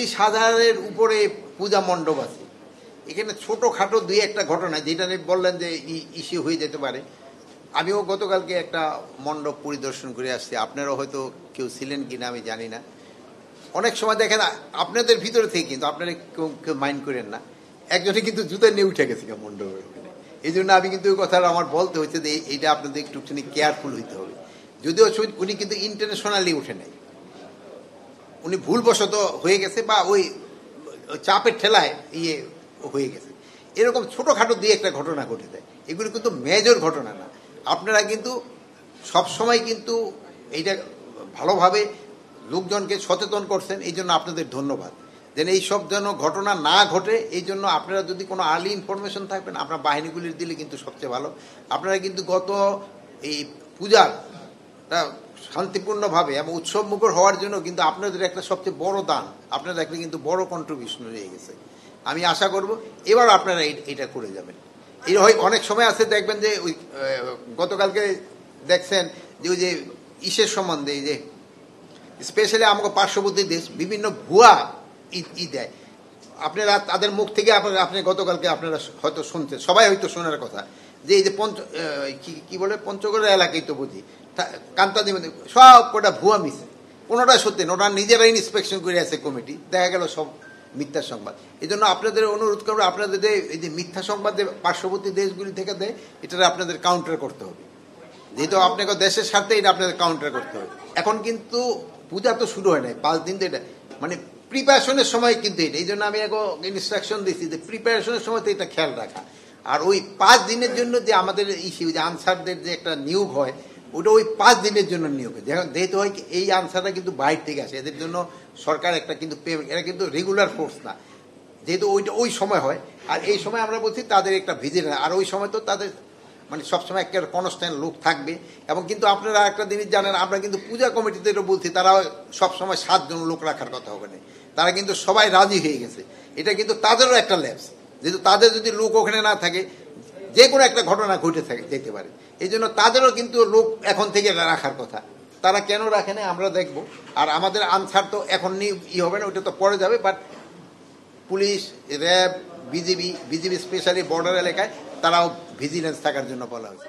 30,000-এর উপরে পূজা মণ্ডপ আছে। এখানে ছোটোখাটো দুই একটা ঘটনা যেটা বললেন যে ইস্যু হয়ে যেতে পারে। আমিও গতকালকে একটা মণ্ডপ পরিদর্শন করে আসছি, আপনারাও হয়তো কেউ ছিলেন কিনা আমি জানি না। অনেক সময় দেখেন আপনাদের ভিতরে থেকে, কিন্তু আপনারা কেউ মাইন্ড করেন না, একজনে কিন্তু জুতা নিয়ে উঠে গেছে মণ্ডপের ওখানে। এই জন্য আমি কিন্তু ওই কথাটা আমার বলতে হচ্ছে যে এইটা আপনাদের একটুখানি কেয়ারফুল হইতে হবে। যদিও উনি কিন্তু ইন্টারন্যাশনালি উঠে নেয়, উনি ভুলবশত হয়ে গেছে বা ওই চাপের ঠেলায় হয়ে গেছে। এরকম ছোটোখাটো দিয়ে একটা ঘটনা ঘটে যায়, এগুলো কিন্তু মেজর ঘটনা না। আপনারা কিন্তু সবসময় কিন্তু এইটা ভালোভাবে লোকজনকে সচেতন করছেন, এই জন্য আপনাদের ধন্যবাদ। যেন এইসব যেন ঘটনা না ঘটে, এই জন্য আপনারা যদি কোনো আর্লি ইনফরমেশন থাকবেন আপনার বাহিনীগুলির দিলে কিন্তু সবচেয়ে ভালো। আপনারা কিন্তু গত এই পূজাটা শান্তিপূর্ণভাবে এবং উৎসব মুখর হওয়ার জন্য কিন্তু আপনাদের একটা সবচেয়ে বড় দান, আপনাদের একটা কিন্তু বড় কন্ট্রিবিউশন রয়ে গেছে। আমি আশা করব এবার আপনারা এটা করে যাবেন। এই হয় অনেক সময় আছে দেখবেন যে ওই গতকালকে দেখছেন যে ওই যে ইসের সম্বন্ধে, এই যে স্পেশালি আমাকে পার্শ্ববর্তী দেশ বিভিন্ন ভুয়া দেয়, আপনারা তাদের মুখ থেকে আপনি গতকালকে আপনারা হয়তো শুনছেন, সবাই হয়তো শোনার কথা, যে এই যে কি বলে পঞ্চগড়ের এলাকায় তো বুঝি কান্তাদি সব কটা ভুয়া মিশে, কোনোটা সত্যি না। ওরা নিজেরাই ইন্সপেকশন করে আছে কমিটি, দেখা গেল সব মিথ্যা সংবাদ। এই জন্য আপনাদের অনুরোধ করবো, আপনাদের এই যে মিথ্যা সংবাদ যে পার্শ্ববর্তী দেশগুলি থেকে দেয়, এটা আপনাদের কাউন্টার করতে হবে। যেহেতু আপনাকে দেশের স্বার্থে এটা আপনাদের কাউন্টার করতে হবে। এখন কিন্তু পূজা তো শুরু হয় নাই, 5 দিন তো এটা মানে প্রিপারেশনের সময় কিন্তু এটা, এই জন্য আমি এখন ইনস্ট্রাকশন দিচ্ছি যে প্রিপারেশনের সময় তো এটা খেয়াল রাখা। আর ওই 5 দিনের জন্য যে আমাদের ইস্যু যে আনসারদের যে একটা নিয়োগ হয়, ওটা ওই 5 দিনের জন্য নিয়োগ হয়। যেহেতু হয় এই আনসারটা কিন্তু বাইরে থেকে আসে, এদের জন্য সরকার একটা কিন্তু পেমেন্ট, এরা কিন্তু রেগুলার ফোর্স না, যেহেতু ওইটা ওই সময় হয়। আর এই সময় আমরা বলছি তাদের একটা ভিজিট, আর ওই সময় তো তাদের মানে সবসময় একটা কনস্ট্যান্ট লোক থাকবে। এবং কিন্তু আপনারা একটা জিনিস জানেন, আমরা কিন্তু পূজা কমিটিতে এটা বলছি, তারা সবসময় 7 জন লোক রাখার কথা হবে না, তারা কিন্তু সবাই রাজি হয়ে গেছে। এটা কিন্তু তাদেরও একটা ল্যাপস, যেহেতু তাদের যদি লোক ওখানে না থাকে যে কোনো একটা ঘটনা ঘটে যেতে পারে। এই জন্য তাদেরও কিন্তু লোক এখন থেকে রাখার কথা, তারা কেন রাখে না আমরা দেখব। আর আমাদের আনসার তো এখন হবে না, ওটা তো পরে যাবে। But police, RAB, BGB specially border এলাকায় তারাও ভিজিলেন্স থাকার জন্য বলা হয়েছে।